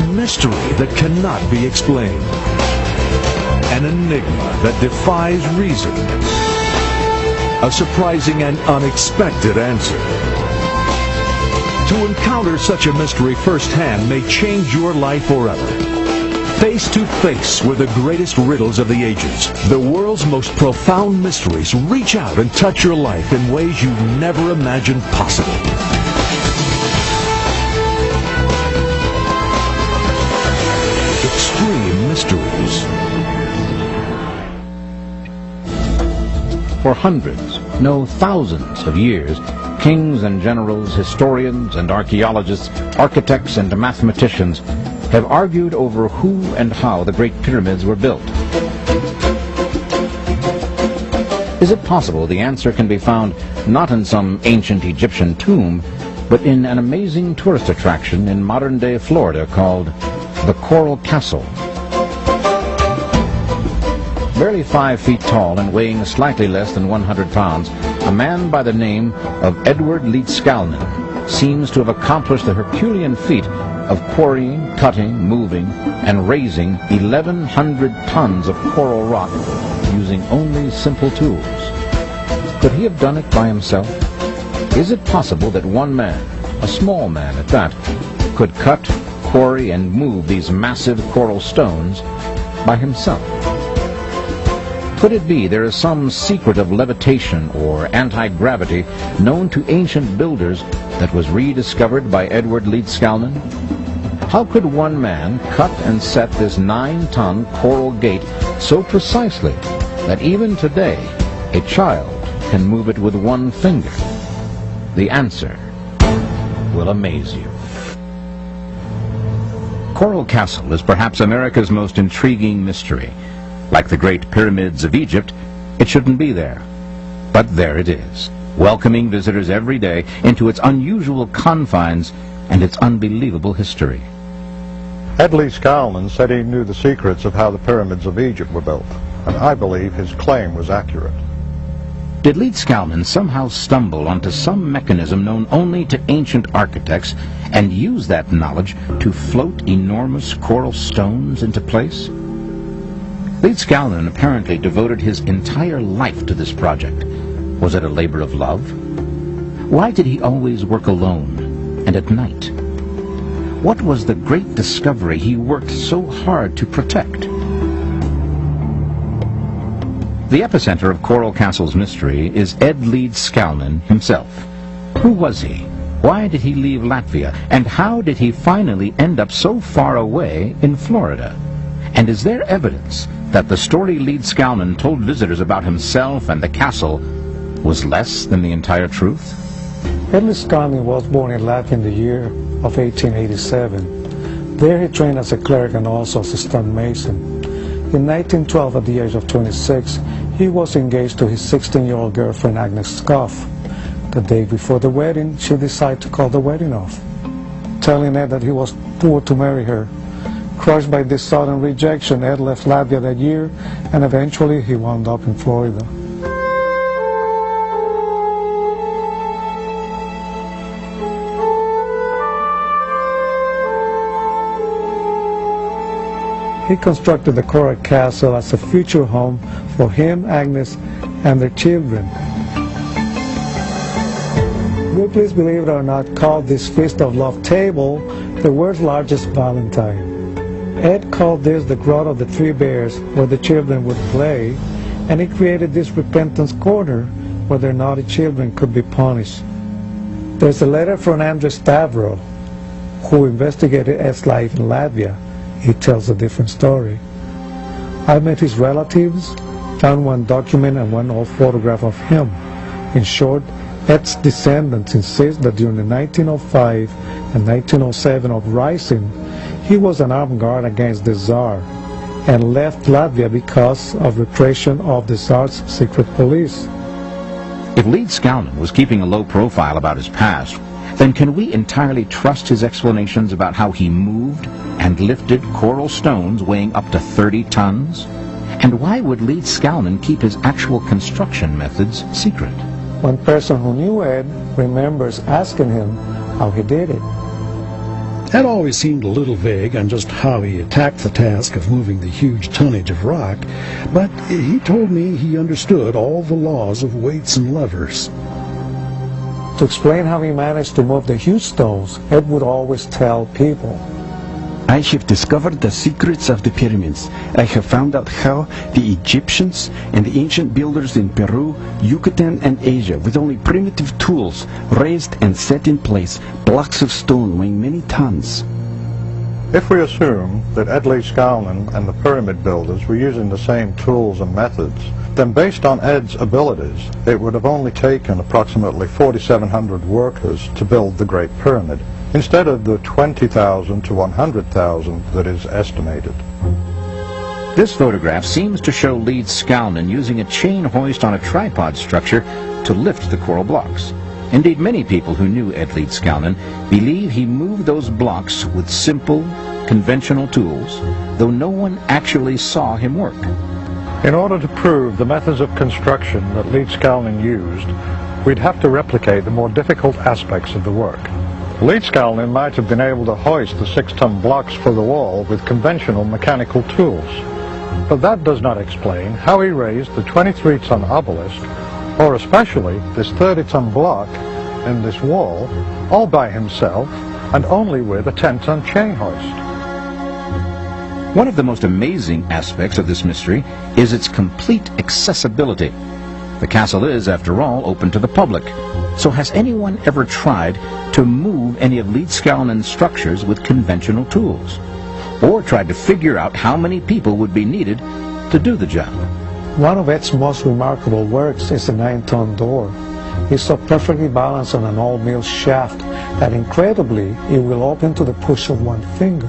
mystery that cannot be explained. An enigma that defies reason. A surprising and unexpected answer. To encounter such a mystery firsthand may change your life forever. Face to face with the greatest riddles of the ages, the world's most profound mysteries reach out and touch your life in ways you never imagined possible. Extreme Mysteries. For hundreds, no thousands of years, kings and generals, historians and archaeologists, architects and mathematicians have argued over who and how the Great Pyramids were built. Is it possible the answer can be found not in some ancient Egyptian tomb, but in an amazing tourist attraction in modern-day Florida called the Coral Castle? Barely 5 feet tall and weighing slightly less than 100 pounds, a man by the name of Edward Leedskalnin seems to have accomplished the Herculean feat of quarrying, cutting, moving, and raising 1,100 tons of coral rock using only simple tools. Could he have done it by himself? Is it possible that one man, a small man at that, could cut, quarry, and move these massive coral stones by himself? Could it be there is some secret of levitation or anti-gravity known to ancient builders that was rediscovered by Edward Leedskalnin? How could one man cut and set this 9-ton coral gate so precisely that even today a child can move it with one finger? The answer will amaze you. Coral Castle is perhaps America's most intriguing mystery. Like the Great Pyramids of Egypt, it shouldn't be there. But there it is, welcoming visitors every day into its unusual confines and its unbelievable history. Ed Leedskalnin said he knew the secrets of how the pyramids of Egypt were built, and I believe his claim was accurate. Did Leedskalnin somehow stumble onto some mechanism known only to ancient architects and use that knowledge to float enormous coral stones into place? Leedskalnin apparently devoted his entire life to this project. Was it a labor of love? Why did he always work alone and at night? What was the great discovery he worked so hard to protect? The epicenter of Coral Castle's mystery is Ed Leedskalnin himself. Who was he? Why did he leave Latvia? And how did he finally end up so far away in Florida? And is there evidence that the story Leedskalnin told visitors about himself and the castle was less than the entire truth? Ed Leedskalnin was born in Latvia in the year of 1887. There he trained as a cleric and also as a stonemason. In 1912, at the age of 26, he was engaged to his 16-year-old girlfriend Agnes Scoff. The day before the wedding, she decided to call the wedding off, telling Ed that he was poor to marry her. Crushed by this sudden rejection, Ed left Latvia that year, and eventually he wound up in Florida. He constructed the Coral Castle as a future home for him, Agnes, and their children. We, please believe it or not, called this Feast of Love table the world's largest Valentine. Ed called this the Grotto of the Three Bears, where the children would play, and he created this repentance corner where their naughty children could be punished. There's a letter from Andres Stavro, who investigated Ed's life in Latvia. He tells a different story. I met his relatives, found one document and one old photograph of him. In short, Ed's descendants insist that during the 1905 and 1907 uprising, he was an armed guard against the Tsar and left Latvia because of repression of the Tsar's secret police. If Leedskalnin was keeping a low profile about his past, then can we entirely trust his explanations about how he moved and lifted coral stones weighing up to 30 tons? And why would Leedskalnin keep his actual construction methods secret? One person who knew Ed remembers asking him how he did it. Ed always seemed a little vague on just how he attacked the task of moving the huge tonnage of rock, but he told me he understood all the laws of weights and levers. To explain how he managed to move the huge stones, Ed would always tell people, I have discovered the secrets of the pyramids. I have found out how the Egyptians and the ancient builders in Peru, Yucatan, and Asia, with only primitive tools, raised and set in place blocks of stone weighing many tons. If we assume that Ed leedskalnin and the pyramid builders were using the same tools and methods, then based on Ed's abilities, it would have only taken approximately 4,700 workers to build the Great Pyramid, instead of the 20,000 to 100,000 that is estimated. This photograph seems to show leedskalnin using a chain hoist on a tripod structure to lift the coral blocks. Indeed, many people who knew Ed leedskalnin believe he moved those blocks with simple, conventional tools, though no one actually saw him work. In order to prove the methods of construction that leedskalnin used, we'd have to replicate the more difficult aspects of the work. Leedskalnin might have been able to hoist the 6-ton blocks for the wall with conventional mechanical tools, but that does not explain how he raised the 23-ton obelisk, or especially this 30-ton block in this wall, all by himself and only with a 10-ton chain hoist. One of the most amazing aspects of this mystery is its complete accessibility. The castle is, after all, open to the public. So has anyone ever tried to move any of leedskalnin's structures with conventional tools? Or tried to figure out how many people would be needed to do the job? one of Ed's most remarkable works is the 9-ton door. It's so perfectly balanced on an old mill shaft that incredibly it will open to the push of one finger.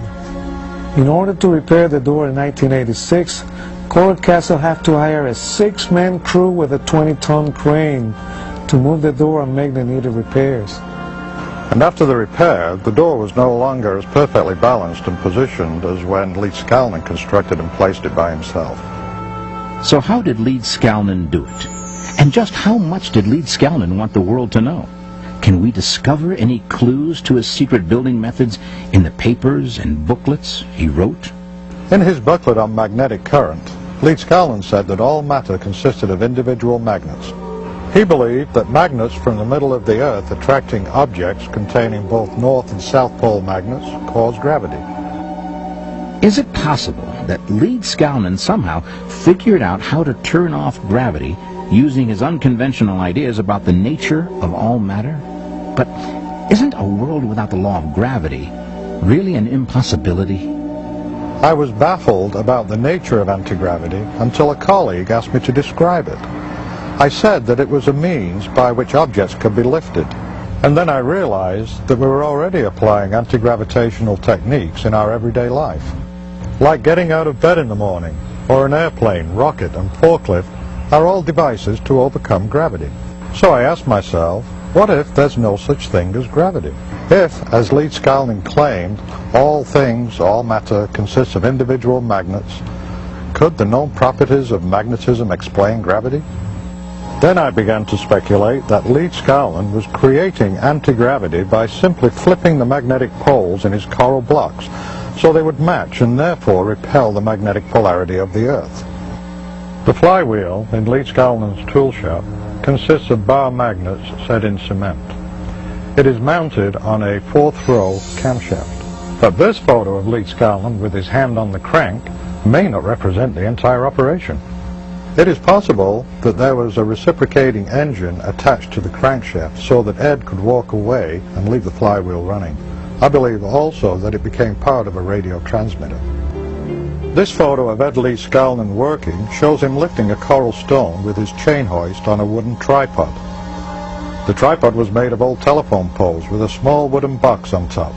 In order to repair the door in 1986, Court Castle had to hire a 6-man crew with a 20-ton crane to move the door and make the needed repairs. And after the repair, the door was no longer as perfectly balanced and positioned as when leedskalnin constructed and placed it by himself. So how did leedskalnin do it? And just how much did leedskalnin want the world to know? Can we discover any clues to his secret building methods in the papers and booklets he wrote? In his booklet on magnetic current, leedskalnin said that all matter consisted of individual magnets. He believed that magnets from the middle of the Earth attracting objects containing both North and South Pole magnets cause gravity. Is it possible that leedskalnin somehow figured out how to turn off gravity using his unconventional ideas about the nature of all matter? But isn't a world without the law of gravity really an impossibility? I was baffled about the nature of anti-gravity until a colleague asked me to describe it. I said that it was a means by which objects could be lifted, and then I realized that we were already applying anti-gravitational techniques in our everyday life, like getting out of bed in the morning, or an airplane, rocket, and forklift are all devices to overcome gravity. So I asked myself, what if there's no such thing as gravity? If, as leedskalnin claimed, all things, all matter consists of individual magnets, could the known properties of magnetism explain gravity? Then I began to speculate that leedskalnin was creating anti-gravity by simply flipping the magnetic poles in his coral blocks so they would match and therefore repel the magnetic polarity of the Earth. The flywheel in leedskalnin's tool shop consists of bar magnets set in cement. It is mounted on a 4th-row camshaft. But this photo of leedskalnin with his hand on the crank may not represent the entire operation. It is possible that there was a reciprocating engine attached to the crankshaft so that Ed could walk away and leave the flywheel running. I believe also that it became part of a radio transmitter. This photo of Ed leedskalnin working shows him lifting a coral stone with his chain hoist on a wooden tripod. The tripod was made of old telephone poles with a small wooden box on top.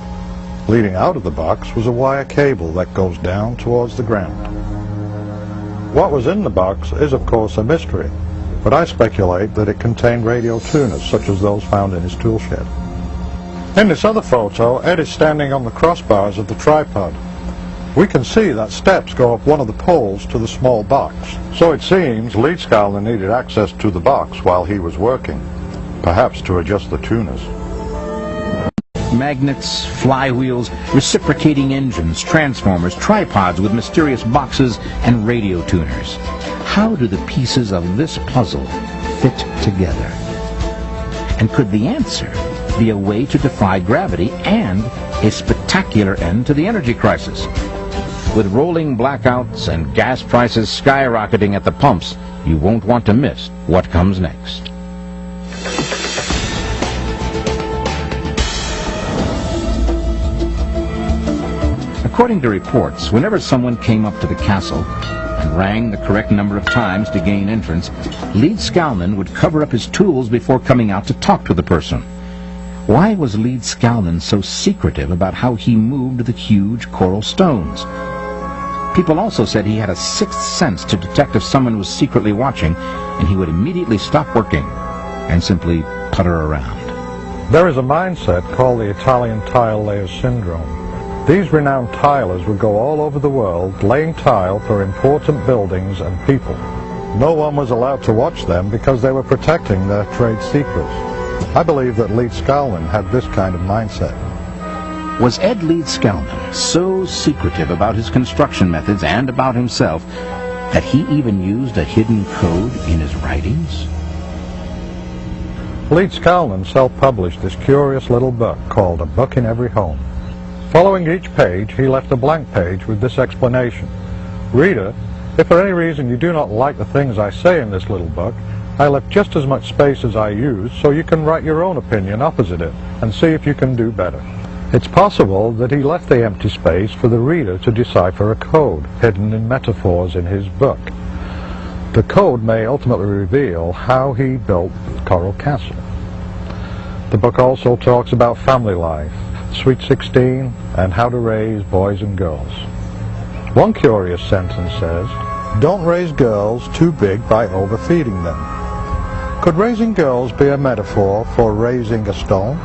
Leading out of the box was a wire cable that goes down towards the ground. What was in the box is of course a mystery, but I speculate that it contained radio tuners such as those found in his tool shed. In this other photo, Ed is standing on the crossbars of the tripod. We can see that steps go up one of the poles to the small box, so it seems leedskalnin needed access to the box while he was working, perhaps to adjust the tuners. magnets, flywheels, reciprocating engines, transformers, tripods with mysterious boxes, and radio tuners. How do the pieces of this puzzle fit together? And could the answer be a way to defy gravity and a spectacular end to the energy crisis? With rolling blackouts and gas prices skyrocketing at the pumps, you won't want to miss what comes next. According to reports, whenever someone came up to the castle and rang the correct number of times to gain entrance, leedskalnin would cover up his tools before coming out to talk to the person. Why was leedskalnin so secretive about how he moved the huge coral stones? People also said he had a sixth sense to detect if someone was secretly watching, and he would immediately stop working and simply putter around. There is a mindset called the Italian tile layer syndrome. These renowned tilers would go all over the world laying tile for important buildings and people. No one was allowed to watch them because they were protecting their trade secrets. I believe that leedskalnin had this kind of mindset. Was Ed Leedskalnin so secretive about his construction methods and about himself that he even used a hidden code in his writings? Leedskalnin self-published this curious little book called A Book in Every Home. Following each page, he left a blank page with this explanation. Reader, if for any reason you do not like the things I say in this little book, I left just as much space as I used so you can write your own opinion opposite it and see if you can do better. It's possible that he left the empty space for the reader to decipher a code hidden in metaphors in his book. The code may ultimately reveal how he built Coral Castle. The book also talks about family life, Sweet 16, and how to raise boys and girls. One curious sentence says, "Don't raise girls too big by overfeeding them." Could raising girls be a metaphor for raising a stone?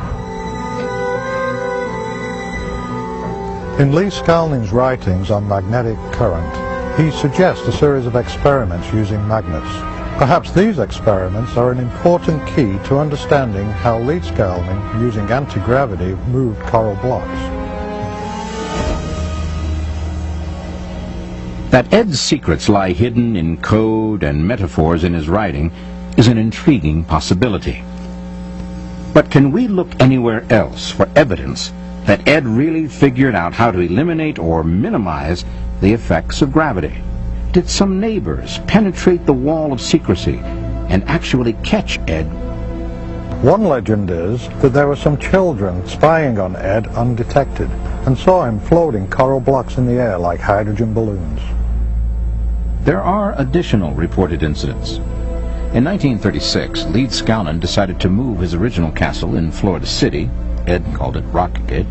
In leedskalnin's writings on magnetic current, he suggests a series of experiments using magnets. Perhaps these experiments are an important key to understanding how leedskalnin, using anti-gravity, moved coral blocks. That Ed's secrets lie hidden in code and metaphors in his writing is an intriguing possibility. But can we look anywhere else for evidence that Ed really figured out how to eliminate or minimize the effects of gravity? Did some neighbors penetrate the wall of secrecy and actually catch Ed? One legend is that there were some children spying on Ed undetected and saw him floating coral blocks in the air like hydrogen balloons. There are additional reported incidents. In 1936, leedskalnin decided to move his original castle in Florida City, Ed called it Rockgate,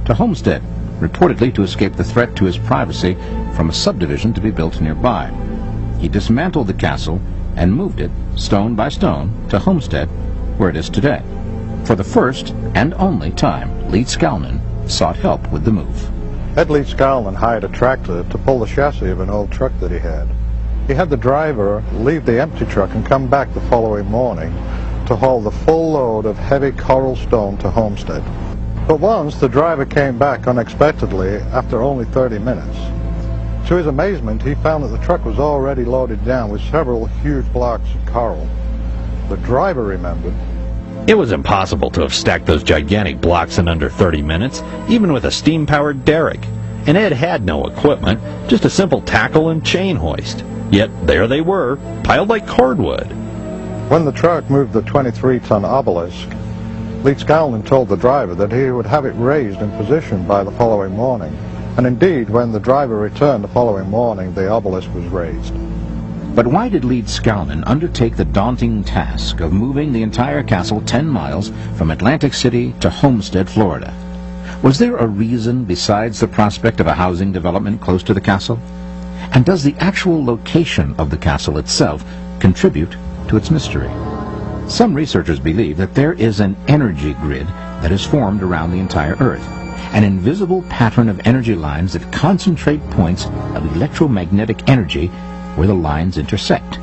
to Homestead, reportedly to escape the threat to his privacy from a subdivision to be built nearby. He dismantled the castle and moved it, stone by stone, to Homestead, where it is today. For the first and only time, leedskalnin sought help with the move. Ed Leedskalnin hired a tractor to pull the chassis of an old truck that he had. He had the driver leave the empty truck and come back the following morning to haul the full load of heavy coral stone to Homestead. But once the driver came back unexpectedly after only 30 minutes. To his amazement, he found that the truck was already loaded down with several huge blocks of coral. The driver remembered. It was impossible to have stacked those gigantic blocks in under 30 minutes, even with a steam-powered derrick. And Ed had no equipment, just a simple tackle and chain hoist. Yet there they were, piled like cordwood. When the truck moved the 23-ton obelisk, Leedskalnin told the driver that he would have it raised in position by the following morning. And indeed, when the driver returned the following morning, the obelisk was raised. But why did leedskalnin undertake the daunting task of moving the entire castle 10 miles from Atlantic City to Homestead, Florida? Was there a reason besides the prospect of a housing development close to the castle? And does the actual location of the castle itself contribute to its mystery? Some researchers believe that there is an energy grid that is formed around the entire Earth, an invisible pattern of energy lines that concentrate points of electromagnetic energy where the lines intersect.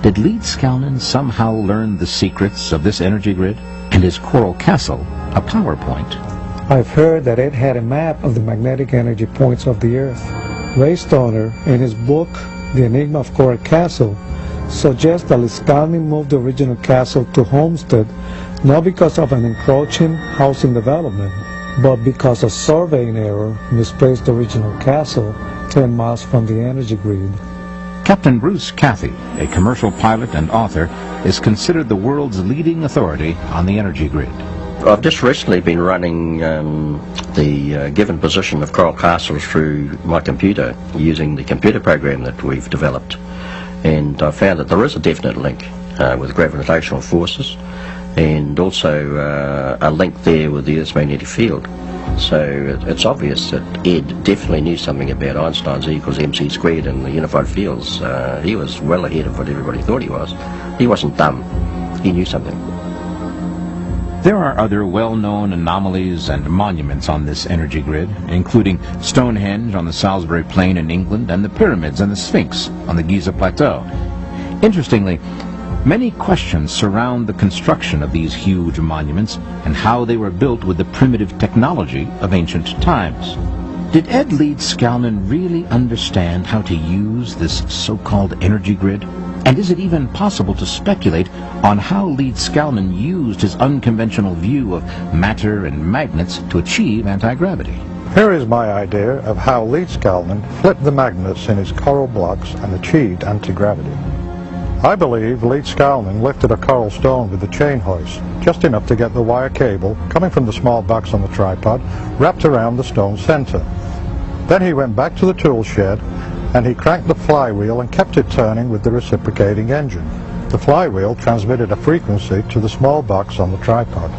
Did leedskalnin somehow learn the secrets of this energy grid? And is Coral Castle a PowerPoint? I've heard that Ed had a map of the magnetic energy points of the Earth. Ray Stoner, in his book The Enigma of Coral Castle, suggests that leedskalnin moved the original castle to Homestead not because of an encroaching housing development, but because a surveying error misplaced the original castle 10 miles from the energy grid. Captain Bruce Cathy, a commercial pilot and author, is considered the world's leading authority on the energy grid. I've just recently been running the given position of Coral Castle through my computer using the computer program that we've developed, and I found that there is a definite link with gravitational forces, and also a link there with the Earth's magnetic field. So it's obvious that Ed definitely knew something about Einstein's E equals mc squared and the unified fields. He was well ahead of what everybody thought he was. He wasn't dumb. He knew something. There are other well-known anomalies and monuments on this energy grid, including Stonehenge on the Salisbury Plain in England and the pyramids and the Sphinx on the Giza Plateau. Interestingly, many questions surround the construction of these huge monuments and how they were built with the primitive technology of ancient times. Did Ed Leedskalnin really understand how to use this so-called energy grid? And is it even possible to speculate on how Leedskalnin used his unconventional view of matter and magnets to achieve anti-gravity? Here is my idea of how Leedskalnin flipped the magnets in his coral blocks and achieved anti-gravity. I believe Leedskalnin lifted a coral stone with the chain hoist, just enough to get the wire cable, coming from the small box on the tripod, wrapped around the stone's center. Then he went back to the tool shed and he cranked the flywheel and kept it turning with the reciprocating engine. The flywheel transmitted a frequency to the small box on the tripod.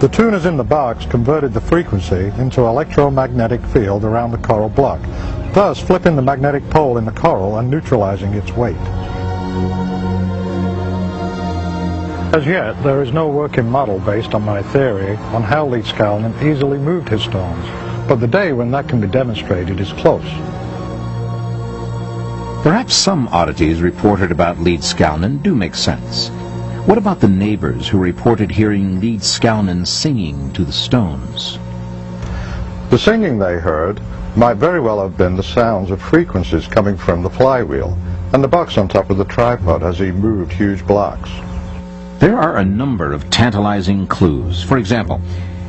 The tuners in the box converted the frequency into an electromagnetic field around the coral block, thus flipping the magnetic pole in the coral and neutralizing its weight. As yet, there is no working model based on my theory on how Leedskalnin easily moved his stones, but the day when that can be demonstrated is close. Perhaps some oddities reported about Leedskalnin do make sense. What about the neighbors who reported hearing Leedskalnin singing to the stones? The singing they heard might very well have been the sounds of frequencies coming from the flywheel and the box on top of the tripod as he moved huge blocks. There are a number of tantalizing clues. For example,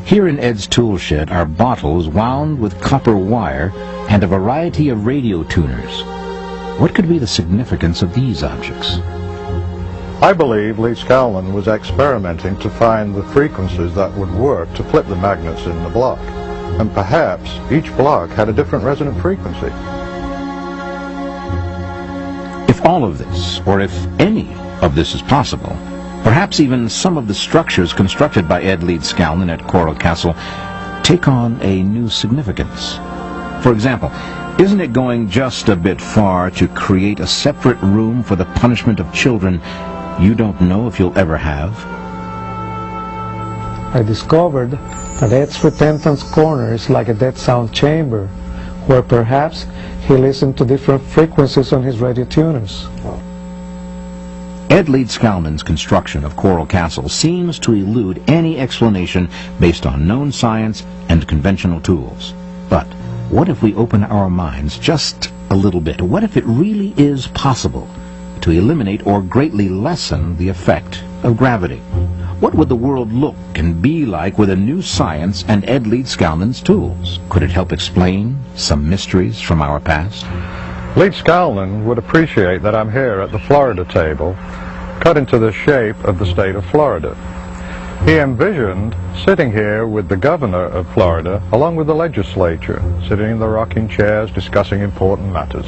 here in Ed's tool shed are bottles wound with copper wire and a variety of radio tuners. What could be the significance of these objects? I believe Leedskalnin was experimenting to find the frequencies that would work to flip the magnets in the block, and perhaps each block had a different resonant frequency. If all of this, or if any of this is possible, perhaps even some of the structures constructed by Ed Leedskalnin at Coral Castle take on a new significance. For example, isn't it going just a bit far to create a separate room for the punishment of children you don't know if you'll ever have? I discovered that Ed's repentance corner is like a dead sound chamber, where perhaps he listened to different frequencies on his radio tuners. Ed Leedskalnin's construction of Coral Castle seems to elude any explanation based on known science and conventional tools. But what if we open our minds just a little bit? What if it really is possible to eliminate or greatly lessen the effect of gravity? What would the world look and be like with a new science and Ed Leedskalnin's tools? Could it help explain some mysteries from our past? Leedskalnin would appreciate that I'm here at the Florida table, cut into the shape of the state of Florida. He envisioned sitting here with the governor of Florida, along with the legislature, sitting in the rocking chairs discussing important matters.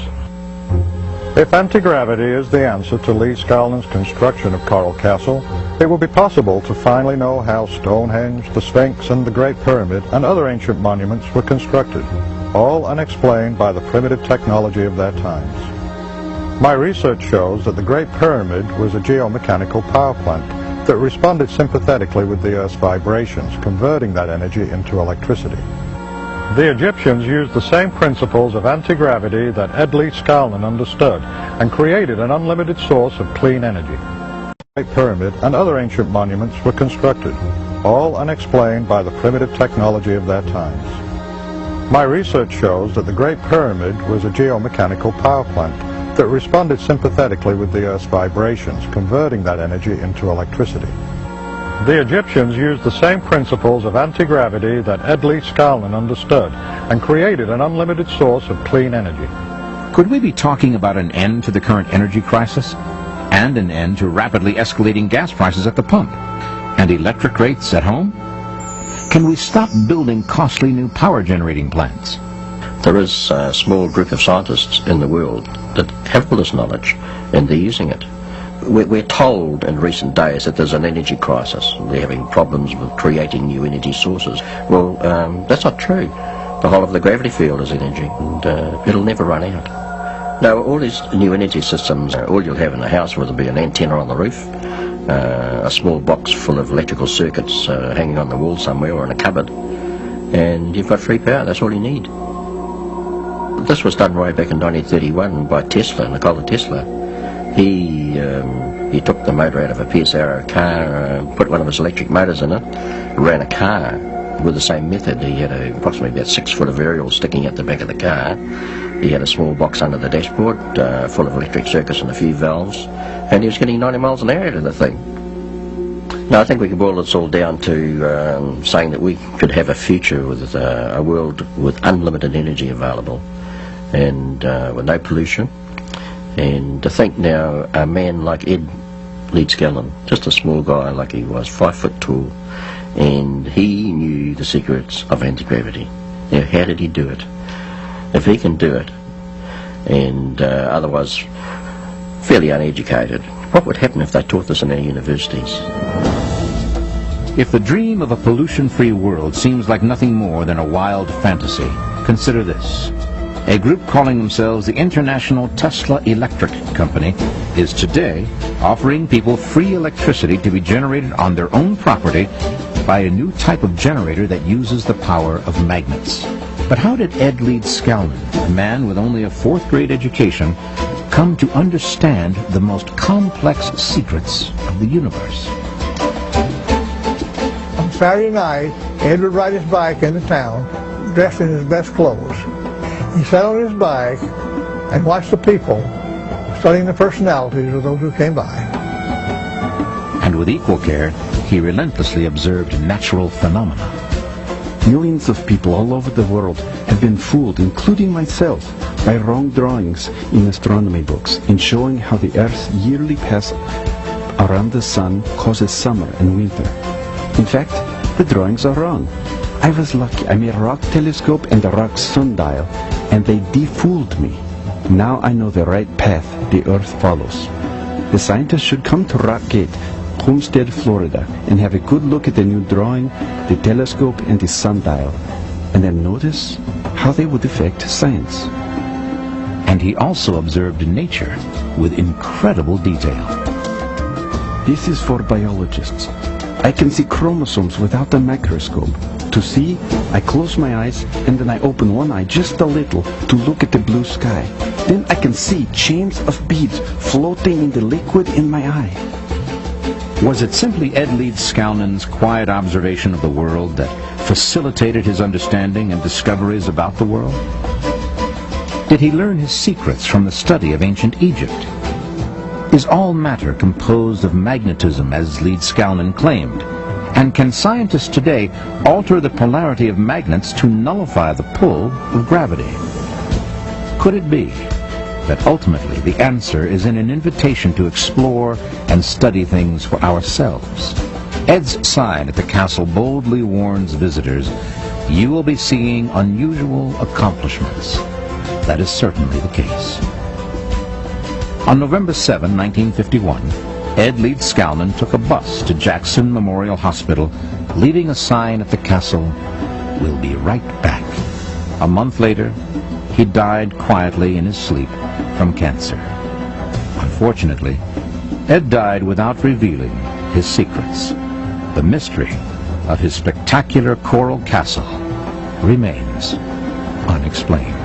If anti-gravity is the answer to Leedskalnin's construction of Coral Castle, it will be possible to finally know how Stonehenge, the Sphinx, and the Great Pyramid, and other ancient monuments were constructed, all unexplained by the primitive technology of their times. My research shows that the Great Pyramid was a geomechanical power plant that responded sympathetically with the Earth's vibrations, converting that energy into electricity. The Egyptians used the same principles of anti-gravity that Ed Leedskalnin understood and created an unlimited source of clean energy. The Great Pyramid and other ancient monuments were constructed, all unexplained by the primitive technology of their times. My research shows that the Great Pyramid was a geomechanical power plant that responded sympathetically with the Earth's vibrations, converting that energy into electricity. The Egyptians used the same principles of anti-gravity that Ed Leedskalnin understood and created an unlimited source of clean energy. Could we be talking about an end to the current energy crisis? And an end to rapidly escalating gas prices at the pump? And electric rates at home? Can we stop building costly new power generating plants? There is a small group of scientists in the world that have all this knowledge, and they're using it. We're told in recent days that there's an energy crisis. They're having problems with creating new energy sources. Well, that's not true. The whole of the gravity field is energy, and it'll never run out. Now, all these new energy systems, all you'll have in a house will be an antenna on the roof, a small box full of electrical circuits hanging on the wall somewhere or in a cupboard, and you've got free power. That's all you need. This was done way back in 1931 by Tesla, Nikola Tesla. He took the motor out of a Pierce Arrow car, put one of his electric motors in it, ran a car with the same method. He had approximately about 6 foot of aerial sticking out the back of the car. He had a small box under the dashboard full of electric circuits and a few valves, and he was getting 90 miles an hour out of the thing. Now, I think we can boil this all down to saying that we could have a future with a world with unlimited energy available and with no pollution. And to think now, a man like Ed Leedskalnin, just a small guy like he was, 5 foot tall, and he knew the secrets of anti-gravity. Now, how did he do it? If he can do it, and otherwise fairly uneducated, what would happen if they taught this in our universities? If the dream of a pollution-free world seems like nothing more than a wild fantasy, consider this. A group calling themselves the International Tesla Electric Company is today offering people free electricity to be generated on their own property by a new type of generator that uses the power of magnets. But how did Ed Leedskalnin, a man with only a 4th grade education, come to understand the most complex secrets of the universe? On Saturday night, Ed would ride his bike into town, dressed in his best clothes. He sat on his bike and watched the people, studying the personalities of those who came by. And with equal care, he relentlessly observed natural phenomena. Millions of people all over the world have been fooled, including myself, by wrong drawings in astronomy books in showing how the Earth's yearly pass around the Sun causes summer and winter. In fact, the drawings are wrong. I was lucky. I made a rock telescope and a rock sundial, and they de-fooled me. Now I know the right path the Earth follows. The scientists should come to Rockgate, Homestead, Florida, and have a good look at the new drawing, the telescope, and the sundial, and then notice how they would affect science. And he also observed nature with incredible detail. This is for biologists. I can see chromosomes without a microscope. To see, I close my eyes and then I open one eye just a little to look at the blue sky. Then I can see chains of beads floating in the liquid in my eye. Was it simply Ed Leedskalnin's quiet observation of the world that facilitated his understanding and discoveries about the world? Did he learn his secrets from the study of ancient Egypt? Is all matter composed of magnetism, as Leedskalnin claimed? And can scientists today alter the polarity of magnets to nullify the pull of gravity? Could it be that ultimately the answer is in an invitation to explore and study things for ourselves? Ed's sign at the castle boldly warns visitors, you will be seeing unusual accomplishments. That is certainly the case. On November 7, 1951, Ed Leedskalnin took a bus to Jackson Memorial Hospital, leaving a sign at the castle, "We'll be right back." A month later, he died quietly in his sleep from cancer. Unfortunately, Ed died without revealing his secrets. The mystery of his spectacular coral castle remains unexplained.